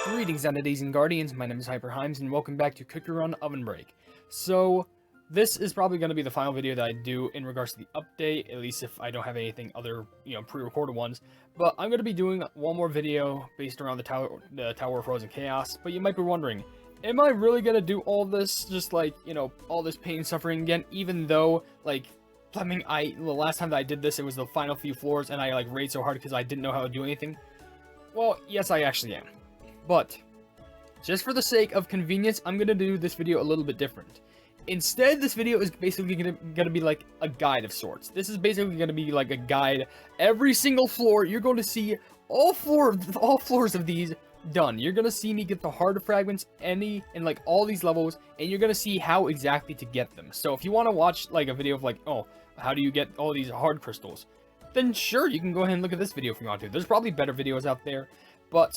Greetings, entities and guardians. My name is HyperHimes, and welcome back to Cookie Run OvenBreak. So, this is probably going to be the final video that I do in regards to the update, at least if I don't have anything other, pre-recorded ones. But I'm going to be doing one more video based around the Tower of Frozen Chaos. But you might be wondering, am I really going to do all this, just like, all this pain and suffering again, even though, like, I mean, the last time that I did this, it was the final few floors, and I, like, raged so hard because I didn't know how to do anything? Well, yes, I actually am. But, just for the sake of convenience, I'm going to do this video a little bit different. Instead, this video is basically going to be like a guide of sorts. This is basically going to be like a guide. Every single floor, you're going to see all floors of these done. You're going to see me get the hard fragments, in like all these levels, and you're going to see how exactly to get them. So if you want to watch like a video of like, oh, how do you get all these hard crystals? Then sure, you can go ahead and look at this video if you want to. There's probably better videos out there, but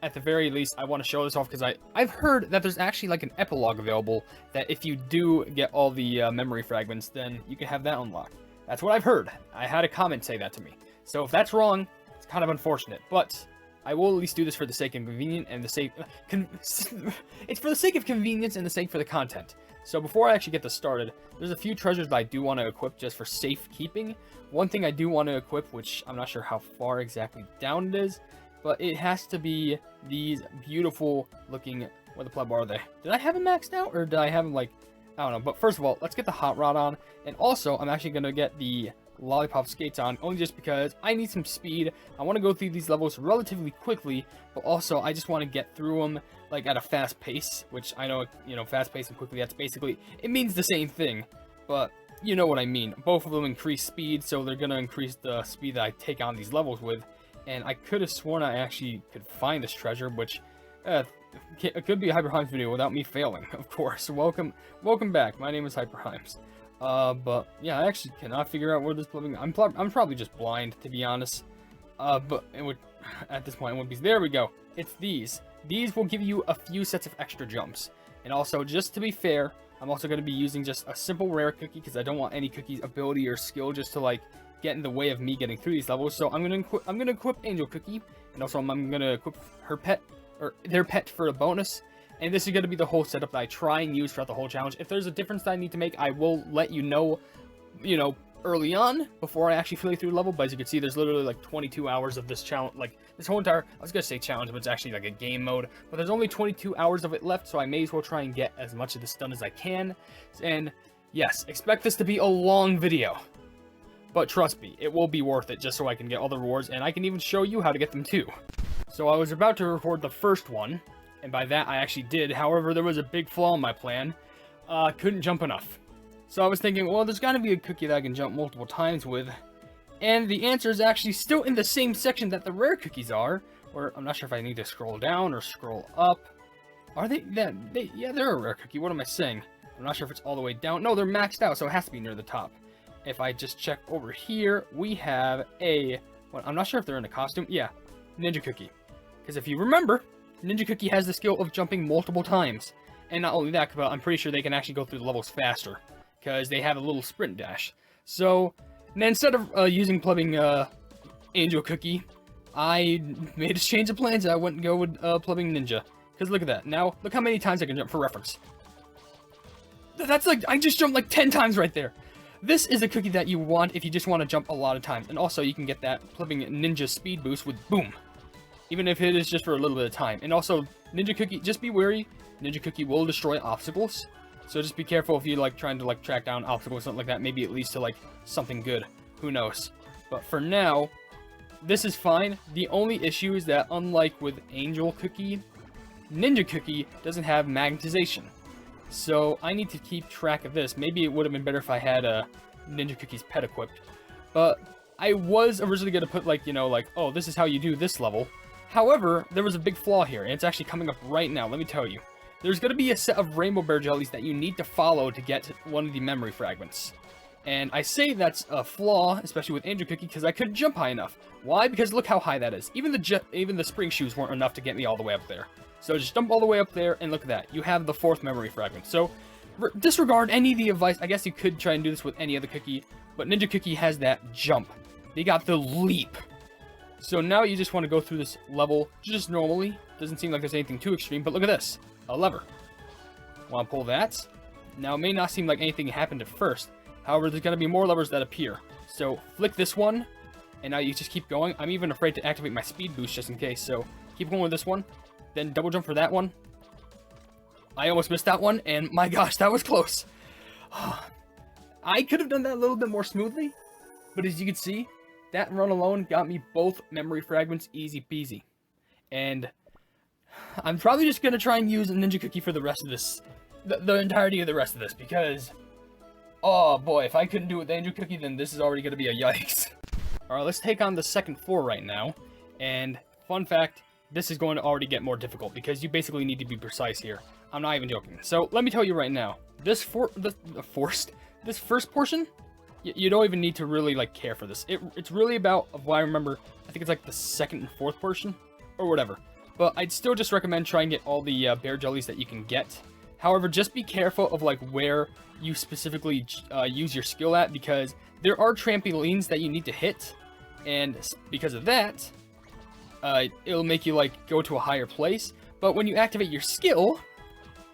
at the very least, I want to show this off because I've heard that there's actually like an epilogue available that if you do get all the memory fragments, then you can have that unlocked. That's what I've heard. I had a comment say that to me. So if that's wrong, it's kind of unfortunate, but I will at least do this for the sake of convenience and the sake it's for the sake of convenience and the sake for the content. So before I actually get this started, there's a few treasures that I do want to equip just for safekeeping. One thing I do want to equip, which I'm not sure how far exactly down it is, but it has to be these beautiful looking, what the pleb are they? Did I have them maxed out, or did I have them like, I don't know. But first of all, let's get the hot rod on, and also I'm actually going to get the lollipop skates on, only just because I need some speed. I want to go through these levels relatively quickly, but also I just want to get through them like at a fast pace, which I know, fast pace and quickly, that's basically, it means the same thing, but you know what I mean. Both of them increase speed, so they're going to increase the speed that I take on these levels with. And I could have sworn I actually could find this treasure, which it could be a HyperHimes video without me failing, of course. Welcome back. My name is HyperHimes. But yeah, I actually cannot figure out where this plumbing. I'm probably just blind, to be honest. But it would, at this point, it would be. There we go. It's these. These will give you a few sets of extra jumps. And also, just to be fair, I'm also going to be using just a simple rare cookie because I don't want any cookie's ability or skill just to like get in the way of me getting through these levels. So I'm gonna equip Angel Cookie, and also I'm gonna equip her pet, or their pet, for a bonus. And this is gonna be the whole setup that I try and use throughout the whole challenge. If there's a difference that I need to make, I will let you know, early on before I actually play through the level. But as you can see, there's literally like 22 hours of this challenge, like this whole entire, I was gonna say challenge, but it's actually like a game mode. But there's only 22 hours of it left, so I may as well try and get as much of this done as I can. And yes, expect this to be a long video. But trust me, it will be worth it just so I can get all the rewards, and I can even show you how to get them too. So I was about to record the first one, and by that I actually did. However, there was a big flaw in my plan. Couldn't jump enough. So I was thinking, well, there's gotta be a cookie that I can jump multiple times with. And the answer is actually still in the same section that the rare cookies are. Or I'm not sure if I need to scroll down or scroll up. Are they? Yeah, they're a rare cookie. What am I saying? I'm not sure if it's all the way down. No, they're maxed out, so it has to be near the top. If I just check over here, we have I'm not sure if they're in a costume. Yeah, Ninja Cookie. Because if you remember, Ninja Cookie has the skill of jumping multiple times. And not only that, but I'm pretty sure they can actually go through the levels faster. Because they have a little sprint dash. So, instead of using plumbing Angel Cookie, I made a change of plans. I went and go with plumbing Ninja. Because look at that. Now, look how many times I can jump for reference. That's like, I just jumped like 10 times right there. This is a cookie that you want if you just want to jump a lot of times. And also, you can get that flipping ninja speed boost with boom. Even if it is just for a little bit of time. And also, Ninja Cookie, just be wary. Ninja Cookie will destroy obstacles. So just be careful if you like trying to like track down obstacles or something like that. Maybe it leads to like something good. Who knows? But for now, this is fine. The only issue is that unlike with Angel Cookie, Ninja Cookie doesn't have magnetization. So I need to keep track of this. Maybe it would have been better if I had a Ninja Cookie's pet equipped. But I was originally going to put like, oh, this is how you do this level. However, there was a big flaw here, and it's actually coming up right now. Let me tell you. There's going to be a set of rainbow bear jellies that you need to follow to get one of the memory fragments. And I say that's a flaw, especially with Angel Cookie, because I couldn't jump high enough. Why? Because look how high that is. Even the spring shoes weren't enough to get me all the way up there. So just jump all the way up there, and look at that. You have the 4th memory fragment. So disregard any of the advice. I guess you could try and do this with any other cookie, but Ninja Cookie has that jump. They got the leap. So now you just want to go through this level just normally. Doesn't seem like there's anything too extreme, but look at this. A lever. Want to pull that. Now, it may not seem like anything happened at first. However, there's going to be more levers that appear. So, flick this one, and now you just keep going. I'm even afraid to activate my speed boost just in case, so keep going with this one. Then double jump for that one. I almost missed that one, and my gosh, that was close. I could have done that a little bit more smoothly, but as you can see, that run alone got me both memory fragments easy peasy. And I'm probably just going to try and use a Ninja Cookie for the rest of this, the entirety of the rest of this, because, oh boy, if I couldn't do it with the Ninja Cookie, then this is already going to be a yikes. Alright, let's take on the second floor right now, and fun fact, this is going to already get more difficult, because you basically need to be precise here. I'm not even joking. So, let me tell you right now, this first portion, you don't even need to really, like, care for this. It's really about, of what I remember, I think it's like the second and fourth portion, or whatever. But I'd still just recommend trying to get all the bear jellies that you can get. However, just be careful of, like, where you specifically use your skill at, because there are trampolines that you need to hit, and because of that, it'll make you, like, go to a higher place. But when you activate your skill,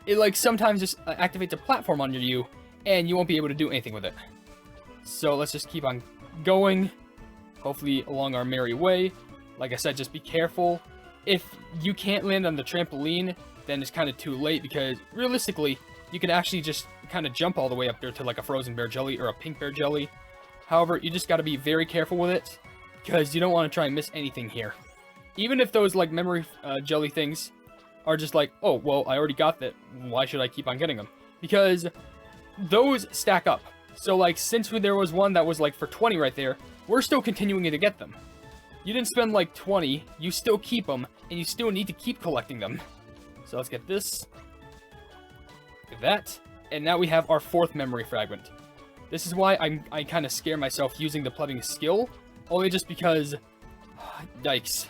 it, like, sometimes just activates a platform under you, and you won't be able to do anything with it. So let's just keep on going, hopefully along our merry way. Like I said, just be careful. If you can't land on the trampoline, then it's kind of too late, because realistically, you can actually just kind of jump all the way up there to like a frozen bear jelly or a pink bear jelly. However, you just got to be very careful with it, because you don't want to try and miss anything here. Even if those like memory jelly things are just like, oh, well, I already got that, why should I keep on getting them? Because those stack up. So, like, since there was one that was, like, for 20 right there, we're still continuing to get them. You didn't spend, like, 20, you still keep them, and you still need to keep collecting them. So let's get this. Get that. And now we have our fourth memory fragment. This is why I kind of scare myself using the plumbing skill, only just because, yikes.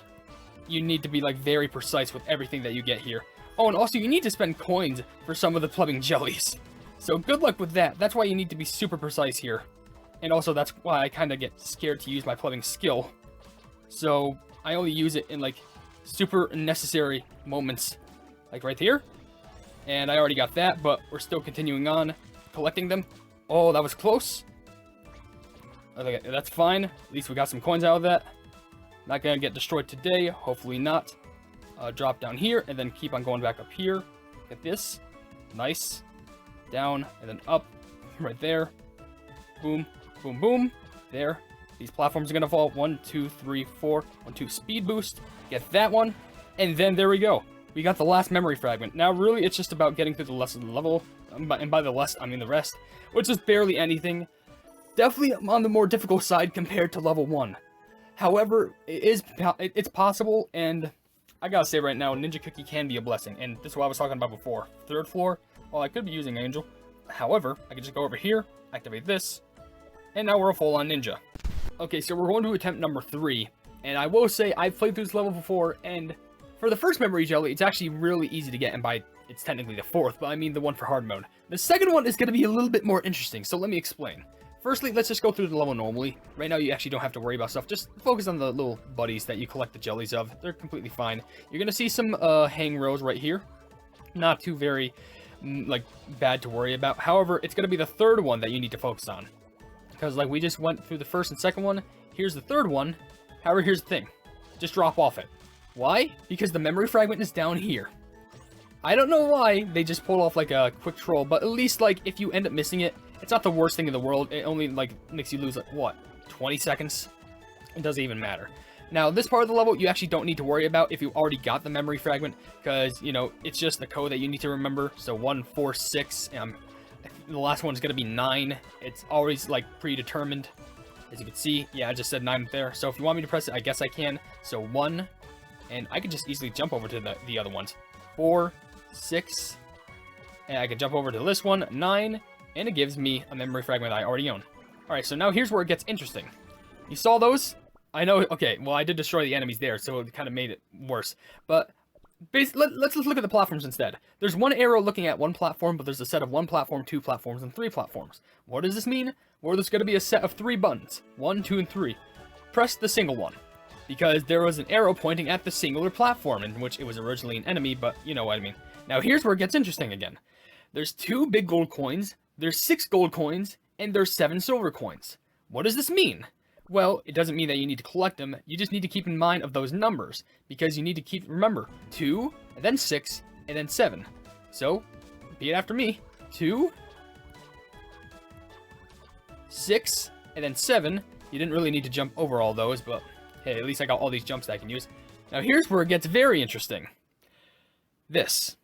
You need to be, like, very precise with everything that you get here. Oh, and also you need to spend coins for some of the plumbing jellies. So good luck with that. That's why you need to be super precise here. And also that's why I kind of get scared to use my plumbing skill. So I only use it in like super necessary moments. Like right here. And I already got that, but we're still continuing on collecting them. Oh, that was close. Okay, that's fine. At least we got some coins out of that. Not gonna get destroyed today. Hopefully not. Drop down here and then keep on going back up here. Get this. Nice. Down, and then up, right there. Boom, boom, boom. There. These platforms are going to fall. 1, 2, 3, 4. 1, 2, speed boost. Get that one. And then there we go. We got the last memory fragment. Now, really, it's just about getting through the rest of the level. And by the rest, I mean the rest. Which is barely anything. Definitely on the more difficult side compared to level 1. However, it's possible, and I gotta say right now, Ninja Cookie can be a blessing. And this is what I was talking about before. Third floor. Well, I could be using Angel. However, I could just go over here, activate this, and now we're a full-on ninja. Okay, so we're going to attempt number 3, and I will say I've played through this level before, and for the first memory jelly, it's actually really easy to get, and it's technically the fourth, but I mean the one for hard mode. The second one is going to be a little bit more interesting, so let me explain. Firstly, let's just go through the level normally. Right now, you actually don't have to worry about stuff. Just focus on the little buddies that you collect the jellies of. They're completely fine. You're going to see some hang rows right here. Not too very like bad to worry about. However, it's going to be the third one that you need to focus on, because like we just went through the first and second one. Here's the third one. However, here's the thing, just drop off it. Why? Because the memory fragment is down here. I don't know why they just pulled off like a quick troll, but at least like if you end up missing it, it's not the worst thing in the world. It only like makes you lose like what, 20 seconds. It doesn't even matter. Now, this part of the level, you actually don't need to worry about if you already got the memory fragment, because, you know, it's just the code that you need to remember. So 1, 4, 6, the last one's going to be 9. It's always, like, predetermined. As you can see, yeah, I just said 9 there. So if you want me to press it, I guess I can. So 1, and I can just easily jump over to the other ones. 4, 6, and I can jump over to this one, 9, and it gives me a memory fragment I already own. Alright, so now here's where it gets interesting. You saw those? I know, okay, well, I did destroy the enemies there, so it kind of made it worse. But let's look at the platforms instead. There's one arrow looking at one platform, but there's a set of 1 platform, 2 platforms, and 3 platforms. What does this mean? Well, there's going to be a set of 3 buttons. 1, 2, and 3. Press the single one. because there was an arrow pointing at the singular platform, in which it was originally an enemy, but you know what I mean. Now here's where it gets interesting again. There's 2 big gold coins, there's 6 gold coins, and there's 7 silver coins. What does this mean? Well, it doesn't mean that you need to collect them, you just need to keep in mind of those numbers, because you need to remember, 2, and then 6, and then 7. So, repeat after me. 2, 6, and then 7. You didn't really need to jump over all those, but hey, at least I got all these jumps that I can use. Now here's where it gets very interesting. This.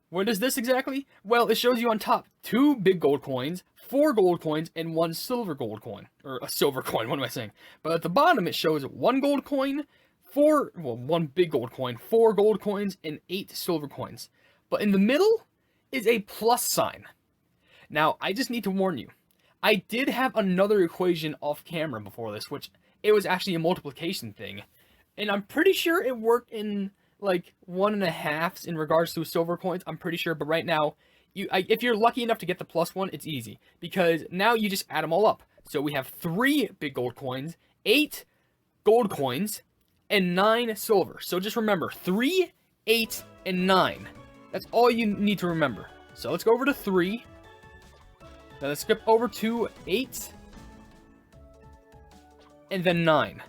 What is this exactly? Well, it shows you on top 2 big gold coins, 4 gold coins, and 1 silver gold coin. Or a silver coin, what am I saying? But at the bottom it shows 1 gold coin, 1 big gold coin, 4 gold coins, and 8 silver coins. But in the middle is a plus sign. Now, I just need to warn you. I did have another equation off camera before this, which it was actually a multiplication thing. And I'm pretty sure it worked in like 1.5 in regards to silver coins. I'm pretty sure, but right now, if you're lucky enough to get the +1, it's easy. Because now you just add them all up. So we have 3 big gold coins, 8 gold coins, and 9 silver. So just remember, 3, 8, and 9. That's all you need to remember. So let's go over to 3. Now let's skip over to 8. And then 9.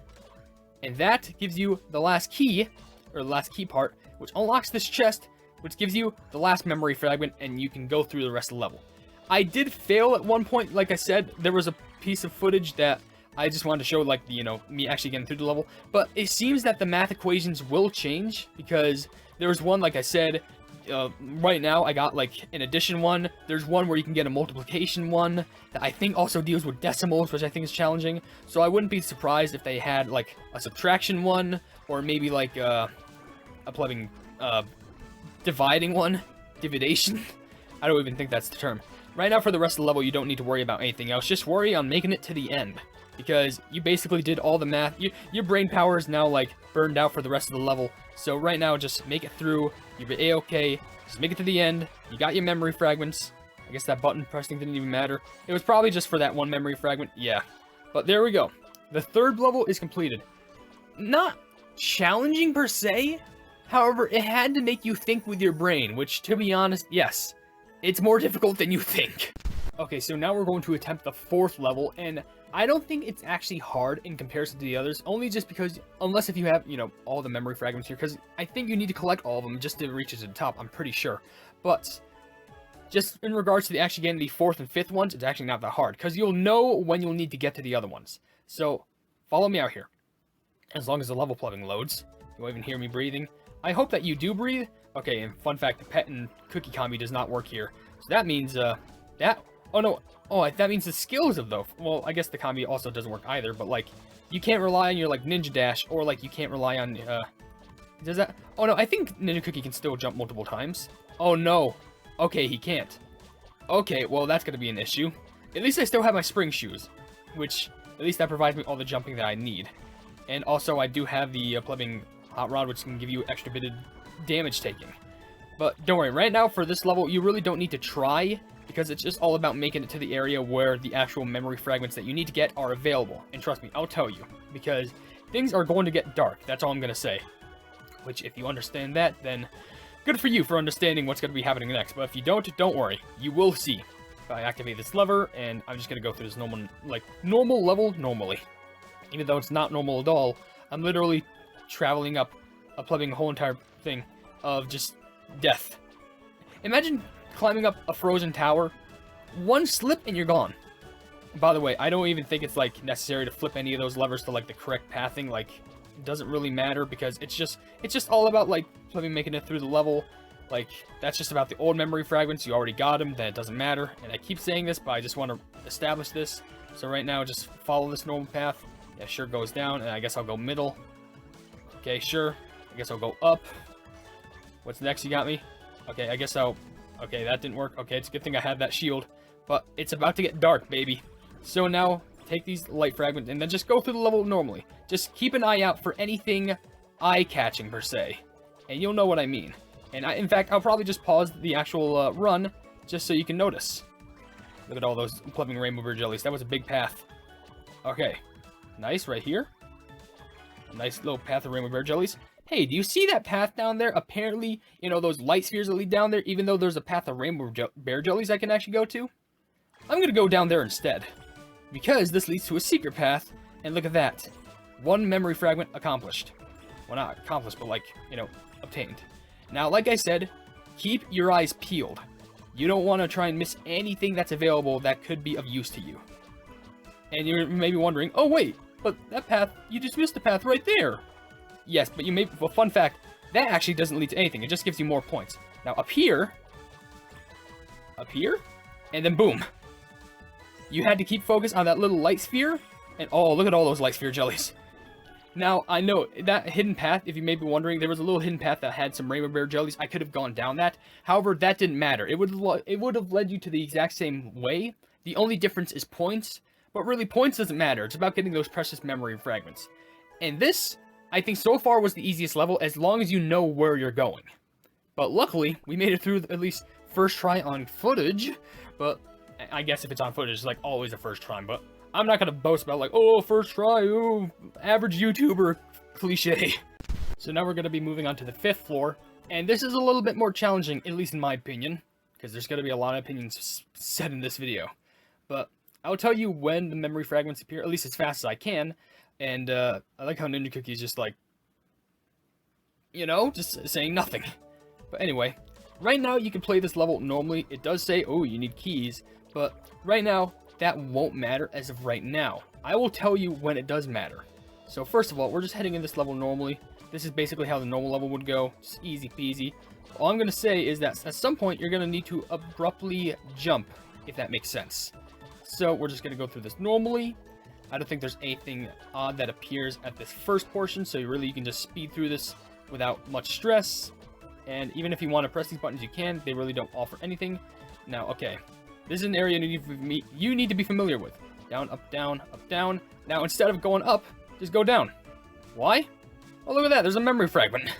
And that gives you the last key, or the last key part, which unlocks this chest, which gives you the last memory fragment, and you can go through the rest of the level. I did fail at one point, like I said. There was a piece of footage that I just wanted to show, like, me actually getting through the level. But it seems that the math equations will change, because there was one, like I said, right now I got, like, an addition one. There's one where you can get a multiplication one that I think also deals with decimals, which I think is challenging. So I wouldn't be surprised if they had, like, a subtraction one, or maybe, like, a plugging, dividing one. Dividation. I don't even think that's the term. Right now, for the rest of the level, you don't need to worry about anything else. Just worry on making it to the end, because you basically did all the math. Your brain power is now, like, burned out for the rest of the level. So right now, just make it through. You're A-okay. Just make it to the end. You got your memory fragments. I guess that button pressing didn't even matter. It was probably just for that one memory fragment. Yeah. But there we go. The 3rd level is completed. Not challenging per se. However, it had to make you think with your brain, which, to be honest, yes, it's more difficult than you think. Okay, so now we're going to attempt the 4th level, and I don't think it's actually hard in comparison to the others, only just because, unless if you have, all the memory fragments here, because I think you need to collect all of them just to reach it to the top, I'm pretty sure. But, just in regards to actually getting the 4th and 5th ones, it's actually not that hard, because you'll know when you'll need to get to the other ones. So, follow me out here. As long as the level plugging loads, you won't even hear me breathing. I hope that you do breathe. Okay, and fun fact, the pet and cookie combi does not work here. So that means, that means the skills of the, well, I guess the combi also doesn't work either, but, like, you can't rely on your, like, ninja dash, or, like, you can't rely on, does that, oh no, I think Ninja Cookie can still jump multiple times. Oh no, okay, he can't. Okay, well, that's gonna be an issue. At least I still have my spring shoes, which, at least that provides me all the jumping that I need. And also, I do have the, plumbing hot rod, which can give you extra bit of damage taking. But don't worry, right now for this level, you really don't need to try, because it's just all about making it to the area where the actual memory fragments that you need to get are available. And trust me, I'll tell you, because things are going to get dark, that's all I'm going to say. Which, if you understand that, then good for you for understanding what's going to be happening next. But if you don't worry, you will see. If I activate this lever, and I'm just going to go through this normal level normally. Even though it's not normal at all, I'm literally traveling up, plumbing a whole entire thing of just death. Imagine climbing up a frozen tower, one slip and you're gone. By the way, I don't even think it's, like, necessary to flip any of those levers to, like, the correct pathing. Like, it doesn't really matter, because it's just all about, like, making it through the level. Like, that's just about the old memory fragments. You already got them, then it doesn't matter. And I keep saying this, but I just want to establish this. So right now, just follow this normal path. Yeah, sure, goes down, and I guess I'll go middle. Okay, sure. I guess I'll go up. What's next? You got me? Okay, I guess I'll... Okay, that didn't work. Okay, it's a good thing I had that shield. But it's about to get dark, baby. So now, take these light fragments, and then just go through the level normally. Just keep an eye out for anything eye-catching, per se. And you'll know what I mean. And in fact, I'll probably just pause the actual run, just so you can notice. Look at all those plumbing rainbow bridge jellies. That was a big path. Okay. Nice, right here. Nice little path of rainbow bear jellies. Hey, do you see that path down there? Apparently, those light spheres that lead down there, even though there's a path of rainbow bear jellies I can actually go to, I'm going to go down there instead. Because this leads to a secret path, and look at that. One memory fragment accomplished. Well, not accomplished, but obtained. Now, like I said, keep your eyes peeled. You don't want to try and miss anything that's available that could be of use to you. And you're maybe wondering, oh wait, but that path, you just missed the path right there. Yes, but well, fun fact, that actually doesn't lead to anything. It just gives you more points. Now, up here, and then boom. You had to keep focus on that little light sphere, and oh, look at all those light sphere jellies. Now, I know that hidden path, if you may be wondering, there was a little hidden path that had some rainbow bear jellies. I could have gone down that. However, that didn't matter. It would have led you to the exact same way. The only difference is points, but really points doesn't matter. It's about getting those precious memory fragments. And this, I think so far was the easiest level as long as you know where you're going. But luckily, we made it through at least first try on footage. But I guess if it's on footage, it's like always a first try, but I'm not going to boast about like, oh, first try, oh, average YouTuber cliche. So now we're going to be moving on to the 5th floor, and this is a little bit more challenging, at least in my opinion, because there's going to be a lot of opinions said in this video. But I'll tell you when the memory fragments appear, at least as fast as I can, and I like how Ninja Cookie is just like, just saying nothing. But anyway, right now you can play this level normally. It does say, oh, you need keys, but right now, that won't matter as of right now. I will tell you when it does matter. So first of all, we're just heading in this level normally. This is basically how the normal level would go. Just easy peasy. All I'm going to say is that at some point, you're going to need to abruptly jump, if that makes sense. So we're just going to go through this normally. I don't think there's anything odd that appears at this first portion, so you can just speed through this without much stress. And even if you want to press these buttons, you can. They really don't offer anything. Now, okay. This is an area you need to be familiar with. Down, up, down, up, down. Now, instead of going up, just go down. Why? Oh, look at that. There's a memory fragment.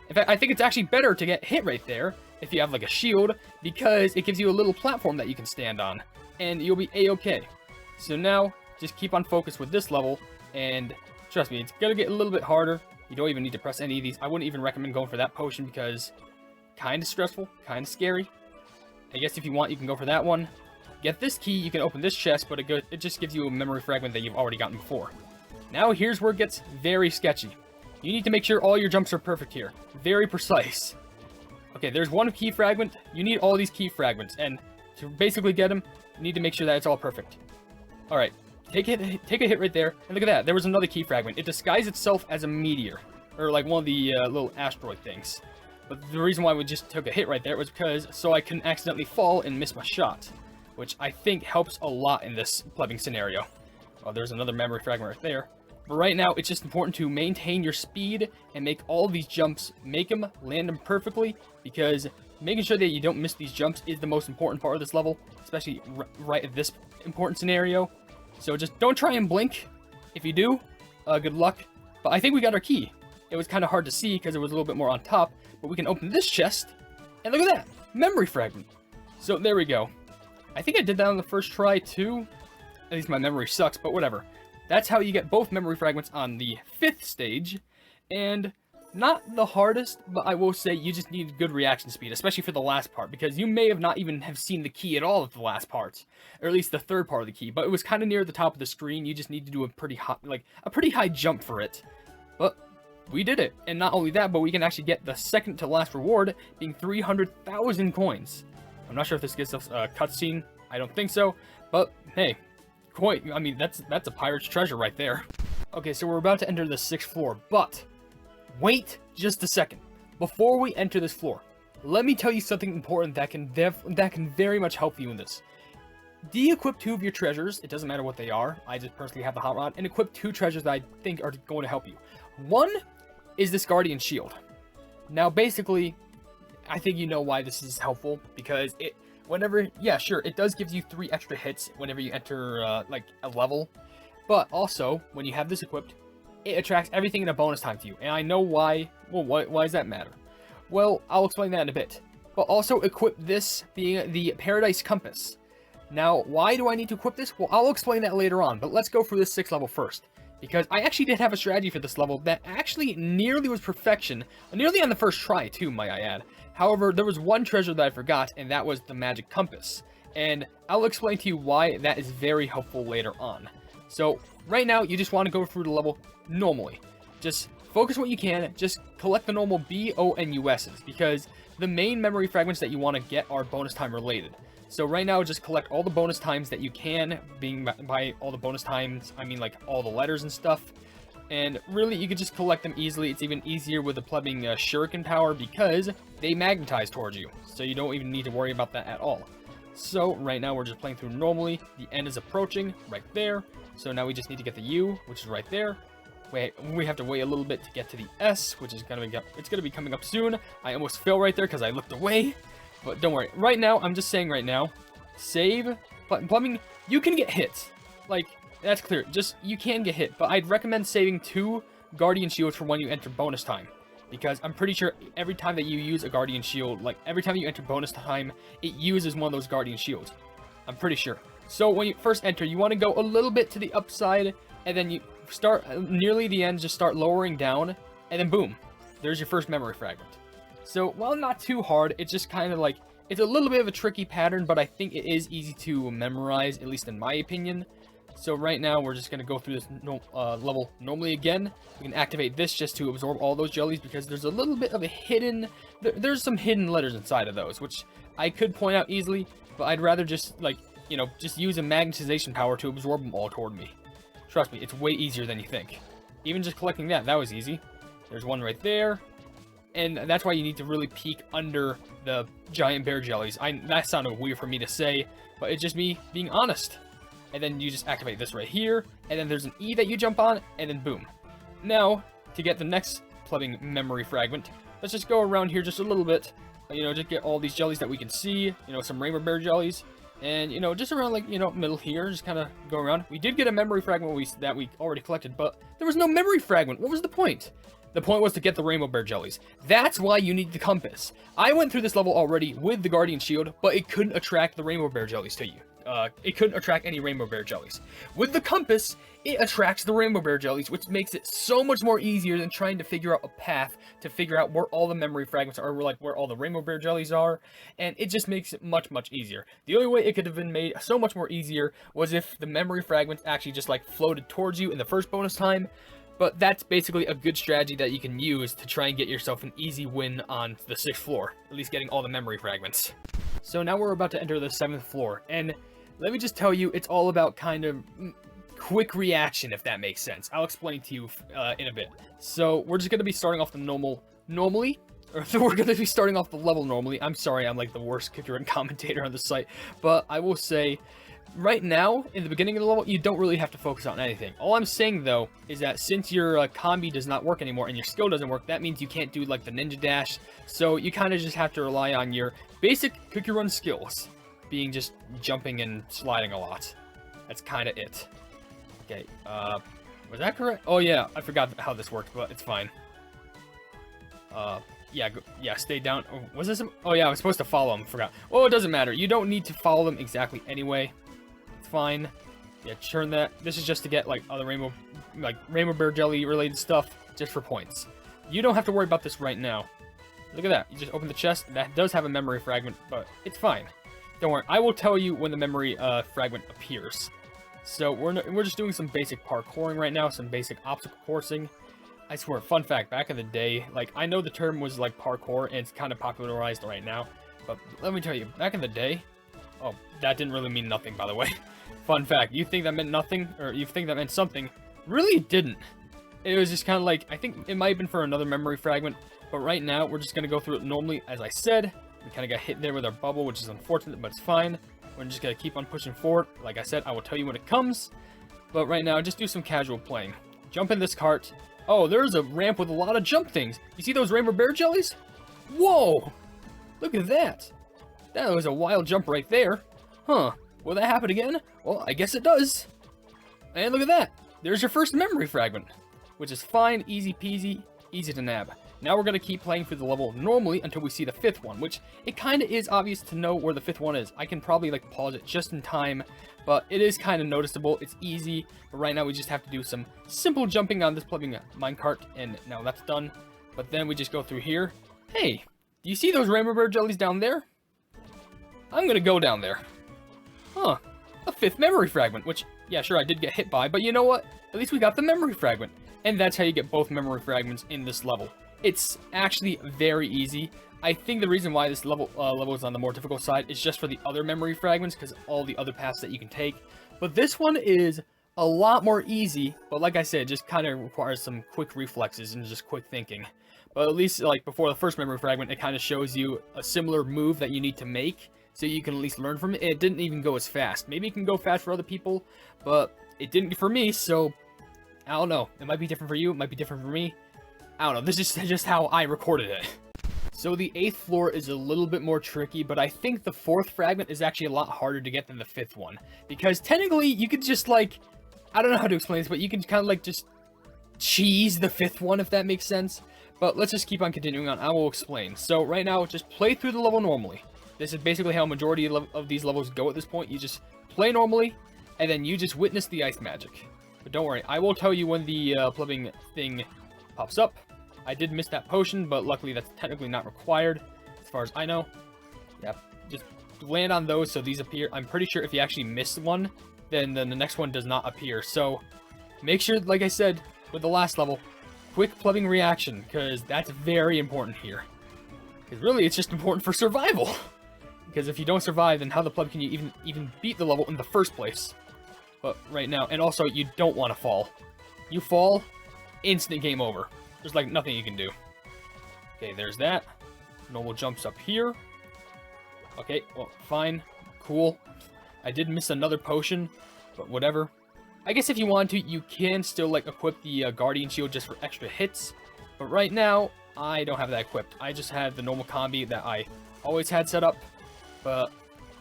In fact, I think it's actually better to get hit right there if you have like a shield, because it gives you a little platform that you can stand on, and you'll be a-okay. So now, just keep on focus with this level, and trust me, it's going to get a little bit harder. You don't even need to press any of these. I wouldn't even recommend going for that potion because kind of stressful, kind of scary. I guess if you want, you can go for that one. Get this key, you can open this chest, but it just gives you a memory fragment that you've already gotten before. Now here's where it gets very sketchy. You need to make sure all your jumps are perfect here. Very precise. Okay, there's one key fragment. You need all these key fragments, and to basically get them, you need to make sure that it's all perfect. Alright, take a hit right there, and look at that, there was another key fragment. It disguised itself as a meteor, or like one of the little asteroid things. But the reason why we just took a hit right there was because so I couldn't accidentally fall and miss my shot, which I think helps a lot in this plebbing scenario. Oh, there's another memory fragment right there. But right now, it's just important to maintain your speed and make all these jumps, land them perfectly, because making sure that you don't miss these jumps is the most important part of this level, especially right at this important scenario. So just don't try and blink. If you do, good luck. But I think we got our key. It was kind of hard to see because it was a little bit more on top, but we can open this chest, and look at that, memory fragment. So there we go. I think I did that on the first try too. At least my memory sucks, but whatever. That's how you get both memory fragments on the 5th stage, and not the hardest, but I will say you just need good reaction speed, especially for the last part, because you may have not even have seen the key at all at the last part, or at least the 3rd part of the key, but it was kind of near the top of the screen. You just need to do a pretty high jump for it. But we did it, and not only that, but we can actually get the second to last reward, being 300,000 coins. I'm not sure if this gives us a cutscene. I don't think so, but hey, coin. I mean, that's a pirate's treasure right there. Okay, so we're about to enter the 6th floor, but wait just a second. Before we enter this floor, let me tell you something important that can very much help you in this. De-equip 2 of your treasures. It doesn't matter what they are. I just personally have the hot rod, and equip 2 treasures that I think are going to help you. One is this guardian shield. Now, basically, I think you know why this is helpful, because it does give you 3 extra hits whenever you enter like a level, but also when you have this equipped, it attracts everything in a bonus time to you. And I know why. Well, why does that matter? Well, I'll explain that in a bit. But also equip this being the Paradise Compass. Now, why do I need to equip this? Well, I'll explain that later on, but let's go through this 6th level first. because I actually did have a strategy for this level that actually nearly was perfection, nearly on the first try too, might I add. However, there was one treasure that I forgot, and that was the magic compass, and I'll explain to you why that is very helpful later on. So right now, you just want to go through the level normally. Just focus what you can, just collect the normal BONUSs, because the main memory fragments that you want to get are bonus time related. So right now, just collect all the bonus times that you can, being by all the bonus times, I mean like all the letters and stuff. And really, you can just collect them easily. It's even easier with the plumbing shuriken power because they magnetize towards you. So you don't even need to worry about that at all. So right now, we're just playing through normally. The end is approaching right there. So now we just need to get the U, which is right there. We have to wait a little bit to get to the S, which is gonna be coming up soon. I almost fell right there because I looked away. But don't worry. Right now, I'm just saying right now, save. Plumbing, you can get hit. Like, that's clear. Just, you can get hit. But I'd recommend saving 2 Guardian Shields for when you enter bonus time. Because I'm pretty sure every time that you use a Guardian Shield, like, every time you enter bonus time, it uses one of those Guardian Shields. I'm pretty sure. So, when you first enter, you want to go a little bit to the upside, and then you start, nearly the end, just start lowering down, and then boom. There's your first memory fragment. So, while not too hard, it's just kind of like, it's a little bit of a tricky pattern, but I think it is easy to memorize, at least in my opinion. So right now, we're just going to go through this level normally again. We can activate this just to absorb all those jellies, because there's a little bit of a hidden, there's some hidden letters inside of those, which I could point out easily, but I'd rather just, like, you know, just use a magnetization power to absorb them all toward me. Trust me, it's way easier than you think. Even just collecting that was easy. There's one right there. And that's why you need to really peek under the giant bear jellies. That sounded weird for me to say, but it's just me being honest. And then you just activate this right here, and then there's an E that you jump on, and then boom. Now, to get the next plumbing memory fragment, let's just go around here just a little bit. You know, just get all these jellies that we can see. You know, some rainbow bear jellies. And, you know, just around, like, you know, middle here, just kind of go around. We did get a memory fragment that we already collected, but there was no memory fragment. What was the point? The point was to get the rainbow bear jellies. That's why you need the compass. I went through this level already with the Guardian Shield, but it couldn't attract the rainbow bear jellies to you. It couldn't attract any rainbow bear jellies. With the compass, it attracts the rainbow bear jellies, which makes it so much more easier than trying to figure out a path to figure out where all the memory fragments are, like where all the rainbow bear jellies are, and it just makes it much, much easier. The only way it could have been made so much more easier was if the memory fragments actually just like floated towards you in the first bonus time. But that's basically a good strategy that you can use to try and get yourself an easy win on the 6th floor, at least getting all the memory fragments. So now we're about to enter the 7th floor, and let me just tell you, it's all about kind of quick reaction, if that makes sense. I'll explain to you in a bit. So we're just going to be starting off the normally, or we're going to be starting off the level normally. I'm sorry, I'm like the worst kicker and commentator on the site, but I will say, right now, in the beginning of the level, you don't really have to focus on anything. All I'm saying, though, is that since your combi does not work anymore and your skill doesn't work, that means you can't do, like, the ninja dash. So you kind of just have to rely on your basic cookie run skills, being just jumping and sliding a lot. That's kind of it. Okay, was that correct? Oh, yeah, I forgot how this worked, but it's fine. Yeah, stay down. Oh, was this? Oh, yeah, I was supposed to follow him. Forgot. Oh, it doesn't matter. You don't need to follow them exactly anyway. Fine. Yeah, churn that. This is just to get like other rainbow bear jelly related stuff just for points. You don't have to worry about this right now. Look at that. You just open the chest. That does have a memory fragment, but it's fine. Don't worry. I will tell you when the memory fragment appears. So we're just doing some basic parkouring right now, some basic obstacle coursing. I swear, fun fact, back in the day, like, I know the term was like parkour and it's kind of popularized right now, but let me tell you, back in the day, oh, that didn't really mean nothing, by the way. Fun fact, you think that meant nothing, or you think that meant something, really it didn't. It was just kind of like, I think it might have been for another memory fragment, but right now, we're just going to go through it normally, as I said. We kind of got hit there with our bubble, which is unfortunate, but it's fine. We're just going to keep on pushing forward. Like I said, I will tell you when it comes, but right now, just do some casual playing. Jump in this cart. Oh, there's a ramp with a lot of jump things. You see those rainbow bear jellies? Whoa! Look at that. That was a wild jump right there. Huh. Will that happen again? Well, I guess it does. And look at that. There's your first memory fragment, which is fine, easy peasy, easy to nab. Now we're going to keep playing through the level normally until we see the 5th one, which it kind of is obvious to know where the 5th one is. I can probably like pause it just in time, but it is kind of noticeable. It's easy, but right now we just have to do some simple jumping on this plumbing minecart, and now that's done. But then we just go through here. Hey, do you see those rainbow bird jellies down there? I'm going to go down there. Huh, a 5th memory fragment, which, yeah, sure, I did get hit by, but you know what? At least we got the memory fragment. And that's how you get both memory fragments in this level. It's actually very easy. I think the reason why this level is on the more difficult side is just for the other memory fragments, because all the other paths that you can take. But this one is a lot more easy, but like I said, it just kind of requires some quick reflexes and just quick thinking. But at least, like, before the first memory fragment, it kind of shows you a similar move that you need to make, so you can at least learn from it. It didn't even go as fast. Maybe it can go fast for other people, but it didn't for me, so I don't know. It might be different for you, it might be different for me. I don't know, this is just how I recorded it. So the 8th floor is a little bit more tricky, but I think the 4th fragment is actually a lot harder to get than the 5th one. Because technically, you could just like, I don't know how to explain this, but you can kind of like just cheese the 5th one, if that makes sense. But let's just keep on continuing on, I will explain. So right now, just play through the level normally. This is basically how a majority of these levels go at this point. You just play normally, and then you just witness the ice magic. But don't worry, I will tell you when the plumbing thing pops up. I did miss that potion, but luckily that's technically not required, as far as I know. Yeah, just land on those so these appear. I'm pretty sure if you actually miss one, then the next one does not appear. So make sure, like I said, with the last level, quick plumbing reaction, because that's very important here. Because really, it's just important for survival. Because if you don't survive, then how the plug can you even beat the level in the first place? But right now, and also, you don't want to fall. You fall, instant game over. There's like nothing you can do. Okay, there's that. Normal jumps up here. Okay, well, fine. Cool. I did miss another potion, but whatever. I guess if you want to, you can still like equip the Guardian Shield just for extra hits. But right now, I don't have that equipped. I just have the normal combi that I always had set up. But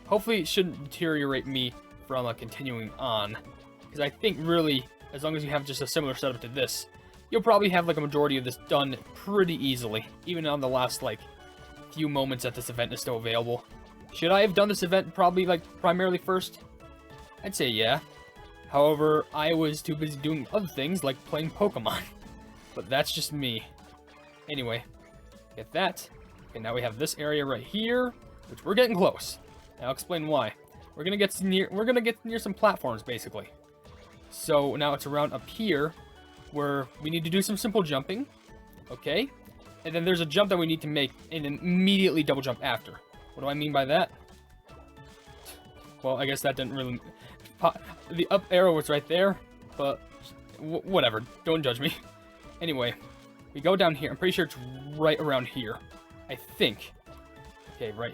hopefully it shouldn't deteriorate me from continuing on. Because I think really, as long as you have just a similar setup to this, you'll probably have like a majority of this done pretty easily. Even on the last like few moments that this event is still available. Should I have done this event probably like primarily first? I'd say yeah. However, I was too busy doing other things like playing Pokemon. But that's just me. Anyway, get that. Okay, now we have this area right here, which we're getting close. And I'll explain why. We're gonna get near some platforms basically. So now it's around up here where we need to do some simple jumping. Okay? And then there's a jump that we need to make and then immediately double jump after. What do I mean by that? Well, I guess that didn't really... The up arrow was right there, but whatever. Don't judge me. Anyway, we go down here. I'm pretty sure it's right around here. I think. Okay, right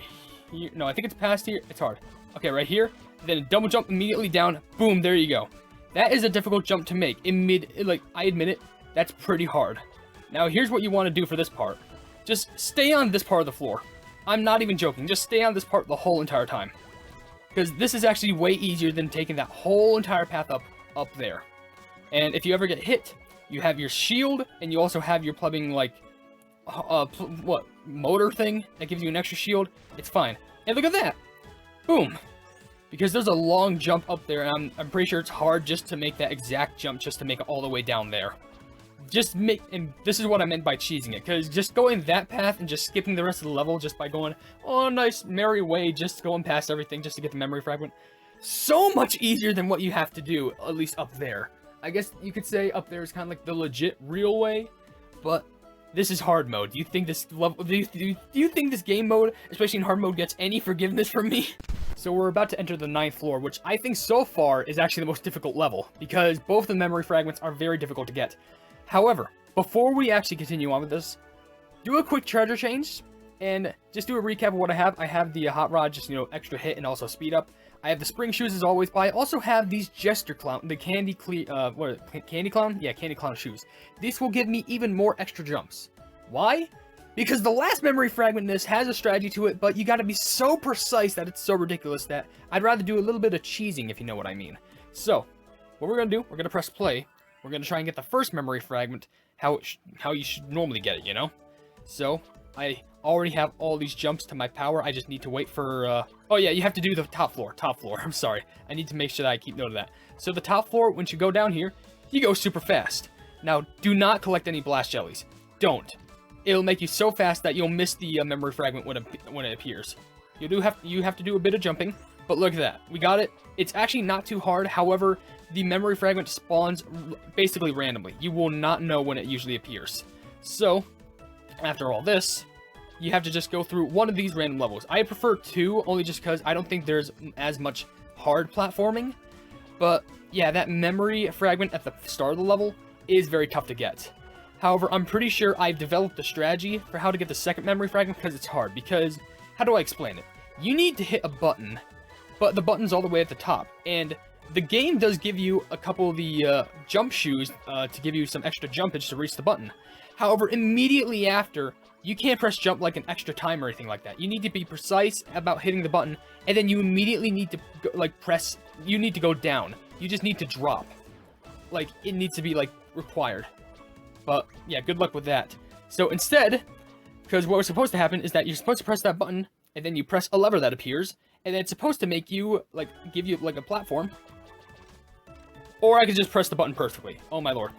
here. No, I think it's past here. It's hard. Okay, right here. Then double jump immediately down. Boom, there you go. That is a difficult jump to make. I admit it, that's pretty hard. Now, here's what you want to do for this part. Just stay on this part of the floor. I'm not even joking. Just stay on this part the whole entire time. Because this is actually way easier than taking that whole entire path up there. And if you ever get hit, you have your shield, and you also have your plumbing, like, motor thing that gives you an extra shield. It's fine. And look at that! Boom! Because there's a long jump up there, and I'm pretty sure it's hard just to make that exact jump, just to make it all the way down there. And this is what I meant by cheesing it, because just going that path and just skipping the rest of the level just by going, oh, nice, merry way, just going past everything just to get the memory fragment, so much easier than what you have to do, at least up there. I guess you could say up there is kind of like the legit, real way, but this is hard mode. Do you think this level, do you think this game mode, especially in hard mode, gets any forgiveness from me? So we're about to enter the 9th floor, which I think so far is actually the most difficult level, because both the memory fragments are very difficult to get. However, before we actually continue on with this, do a quick treasure change, and just do a recap of what I have. I have the hot rod, just, extra hit and also speed up. I have the spring shoes as always, but I also have these Jester Clown, the Candy Clown? Yeah, Candy Clown shoes. These will give me even more extra jumps. Why? Because the last memory fragment in this has a strategy to it, but you gotta be so precise that it's so ridiculous that I'd rather do a little bit of cheesing, if you know what I mean. So, what we're gonna do, we're gonna press play. We're gonna try and get the first memory fragment, how you should normally get it, So I already have all these jumps to my power. I just need to wait for, oh yeah, you have to do the top floor, I'm sorry. I need to make sure that I keep note of that. So the top floor, once you go down here, you go super fast. Now, do not collect any blast jellies. Don't. It'll make you so fast that you'll miss the memory fragment when it appears. You have to do a bit of jumping, but look at that. We got it. It's actually not too hard. However, the memory fragment spawns basically randomly. You will not know when it usually appears. So, after all this, you have to just go through one of these random levels. I prefer 2, only just because I don't think there's as much hard platforming. But, yeah, that memory fragment at the start of the level is very tough to get. However, I'm pretty sure I've developed a strategy for how to get the second memory fragment because it's hard. Because, how do I explain it? You need to hit a button, but the button's all the way at the top. And the game does give you a couple of the jump shoes to give you some extra jumpage to reach the button. However, immediately after, you can't press jump like an extra time or anything like that. You need to be precise about hitting the button, and then you immediately need to you need to go down. You just need to drop. Like, it needs to be, like, required. But, yeah, good luck with that. So, instead, because what was supposed to happen is that you're supposed to press that button, and then you press a lever that appears, and then it's supposed to make you, like, give you, like, a platform. Or I could just press the button perfectly. Oh, my lord.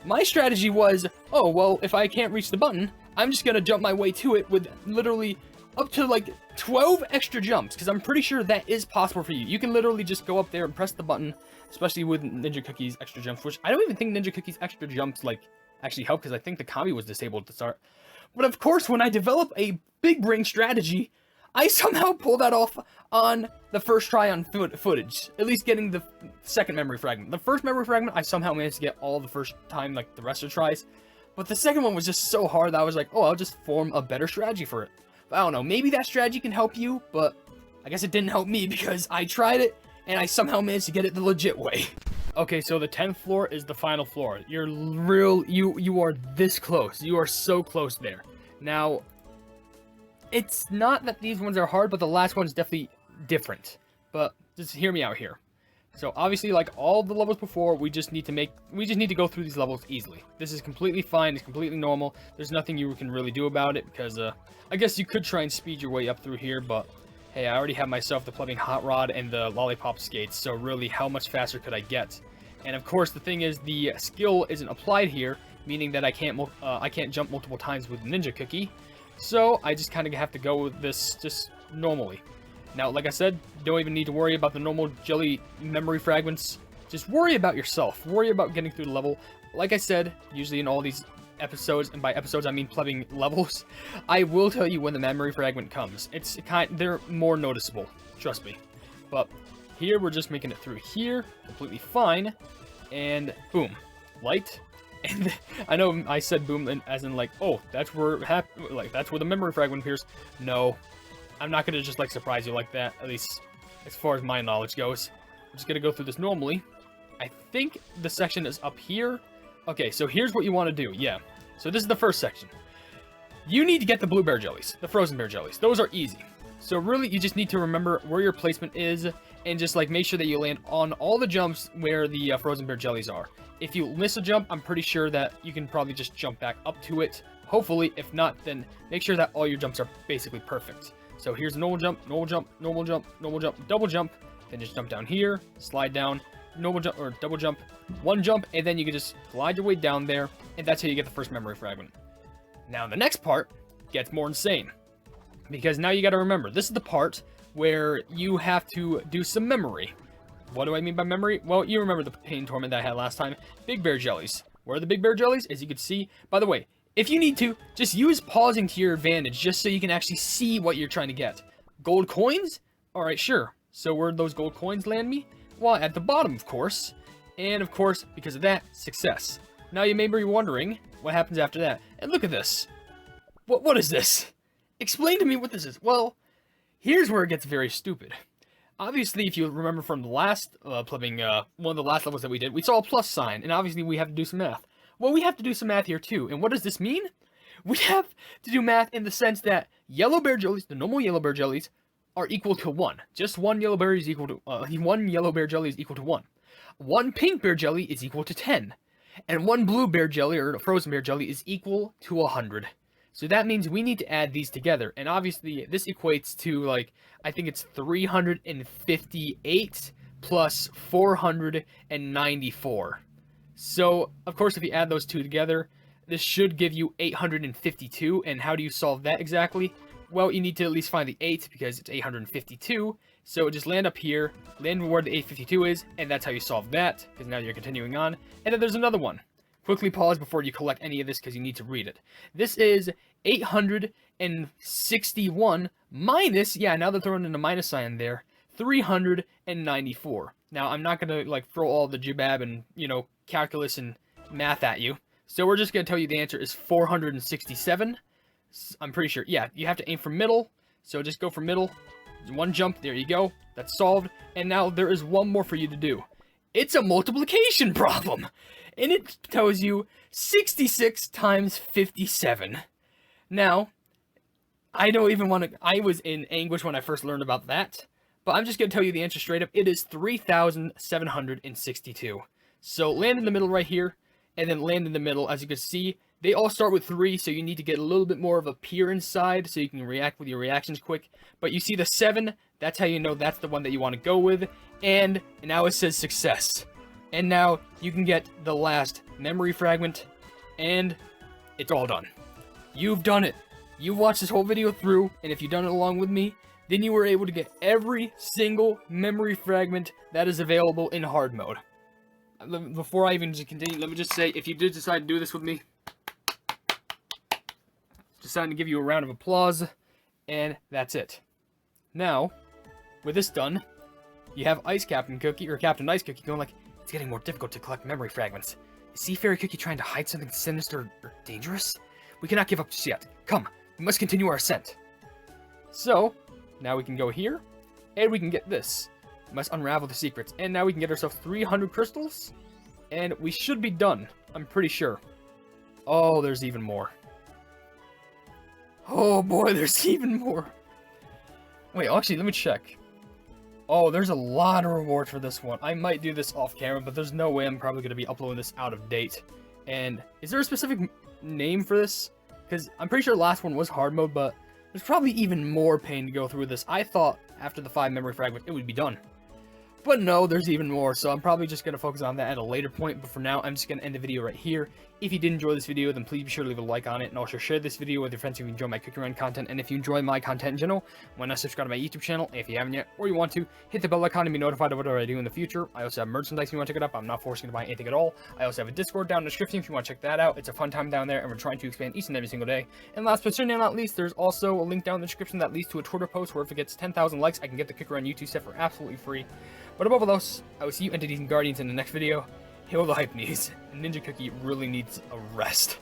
My strategy was, oh, well, if I can't reach the button, I'm just gonna jump my way to it with literally up to, like, 12 extra jumps, because I'm pretty sure that is possible for you. You can literally just go up there and press the button, especially with Ninja Cookie's extra jumps, which I don't even think Ninja Cookie's extra jumps, like, actually help, because I think the combi was disabled at the start. But of course, when I develop a big brain strategy, I somehow pull that off on the first try on footage. At least getting the second memory fragment. The first memory fragment, I somehow managed to get all the first time, like the rest of the tries. But the second one was just so hard that I was like, oh, I'll just form a better strategy for it. But I don't know, maybe that strategy can help you, but I guess it didn't help me because I tried it and I somehow managed to get it the legit way. Okay, so the 10th floor is the final floor. You are this close. You are so close there. Now, it's not that these ones are hard, but the last one's definitely different. But just hear me out here. So obviously, like all the levels before, we just need to go through these levels easily. This is completely fine. It's completely normal. There's nothing you can really do about it because I guess you could try and speed your way up through here, but hey, I already have myself the plebing hot rod and the lollipop skates. So really, how much faster could I get? And of course, the thing is, the skill isn't applied here, meaning that I can't jump multiple times with Ninja Cookie. So I just kind of have to go with this just normally. Now, like I said, don't even need to worry about the normal jelly memory fragments. Just worry about yourself. Worry about getting through the level. Like I said, usually in all these episodes, and by episodes I mean plebbing levels, I will tell you when the memory fragment comes. They're more noticeable, trust me. But here we're just making it through here, completely fine, and boom, light. And I know I said boom as in like, oh, that's where the memory fragment appears. No. I'm not going to just, like, surprise you like that, at least as far as my knowledge goes. I'm just going to go through this normally. I think the section is up here. Okay, so here's what you want to do, yeah. So this is the first section. You need to get the blue bear jellies, the frozen bear jellies. Those are easy. So really, you just need to remember where your placement is, and just, like, make sure that you land on all the jumps where the frozen bear jellies are. If you miss a jump, I'm pretty sure that you can probably just jump back up to it. Hopefully, if not, then make sure that all your jumps are basically perfect. So here's a normal jump, normal jump, normal jump, normal jump, double jump, then just jump down here, slide down, normal jump, or double jump, one jump, and then you can just glide your way down there, and that's how you get the first memory fragment. Now the next part gets more insane, because now you gotta remember, this is the part where you have to do some memory. What do I mean by memory? Well, you remember the pain torment that I had last time. Big bear jellies. Where are the big bear jellies? As you can see, by the way, if you need to, just use pausing to your advantage, just so you can actually see what you're trying to get. Gold coins? Alright, sure. So where'd those gold coins land me? Well, at the bottom, of course. And of course, because of that, success. Now you may be wondering, what happens after that? And look at this. What is this? Explain to me what this is. Well, here's where it gets very stupid. Obviously, if you remember from the last one of the last levels that we did, we saw a plus sign, and obviously we have to do some math. Well, we have to do some math here too, and what does this mean? We have to do math in the sense that yellow bear jellies, the normal yellow bear jellies, are equal to 1. Just one yellow bear is equal to, one yellow bear jelly is equal to 1. One pink bear jelly is equal to 10. And one blue bear jelly, or frozen bear jelly, is equal to 100. So that means we need to add these together. And obviously, this equates to, like, I think it's 358 plus 494. So, of course, if you add those two together, this should give you 852. And how do you solve that exactly? Well, you need to at least find the 8 because it's 852. So just land up here, land where the 852 is, and that's how you solve that, because now you're continuing on. And then there's another one. Quickly pause before you collect any of this because you need to read it. This is 861 minus, yeah, now they're throwing in a minus sign there, 394. Now, I'm not going to, like, throw all the jibab and, you know, calculus and math at you. So we're just going to tell you the answer is 467. I'm pretty sure. Yeah, you have to aim for middle. So just go for middle. One jump. There you go. That's solved. And now there is one more for you to do. It's a multiplication problem. And it tells you 66 times 57. Now, I don't even want to... I was in anguish when I first learned about that. But I'm just going to tell you the answer straight up. It is 3,762. So land in the middle right here. And then land in the middle. As you can see, they all start with 3. So you need to get a little bit more of a peer inside. So you can react with your reactions quick. But you see the 7. That's how you know that's the one that you want to go with. And now it says success. And now you can get the last memory fragment. And it's all done. You've done it. You watched this whole video through. And if you've done it along with me, then you were able to get every single memory fragment that is available in hard mode. Before I even continue, let me just say, if you did decide to do this with me, deciding to give you a round of applause, and that's it. Now, with this done, you have Ice Captain Cookie, or Captain Ice Cookie, going like, it's getting more difficult to collect memory fragments. Is Sea Fairy Cookie trying to hide something sinister or dangerous? We cannot give up just yet. Come, we must continue our ascent. So, now we can go here, and we can get this. We must unravel the secrets, and now we can get ourselves 300 crystals, and we should be done. I'm pretty sure. Oh, there's even more. Oh boy, there's even more. Wait, actually, let me check. Oh, there's a lot of rewards for this one. I might do this off camera, but there's no way I'm probably going to be uploading this out of date. And is there a specific name for this? Because I'm pretty sure the last one was hard mode, but there's probably even more pain to go through this. I thought after the 5 memory fragments, it would be done. But no, there's even more, so I'm probably just going to focus on that at a later point. But for now, I'm just going to end the video right here. If you did enjoy this video, then please be sure to leave a like on it, and also share this video with your friends who enjoy my cookie run content. And if you enjoy my content in general, why not subscribe to my YouTube channel? And if you haven't yet, or you want to, hit the bell icon to be notified of whatever I do in the future. I also have merchandise if you want to check it up. I'm not forcing you to buy anything at all. I also have a Discord down in the description if you want to check that out. It's a fun time down there, and we're trying to expand each and every single day. And last but certainly not least, there's also a link down in the description that leads to a Twitter post where if it gets 10,000 likes, I can get the cookie run YouTube set for absolutely free. But above all else, I will see you entities and guardians in the next video. Hail the Hypenese. Ninja Cookie really needs a rest.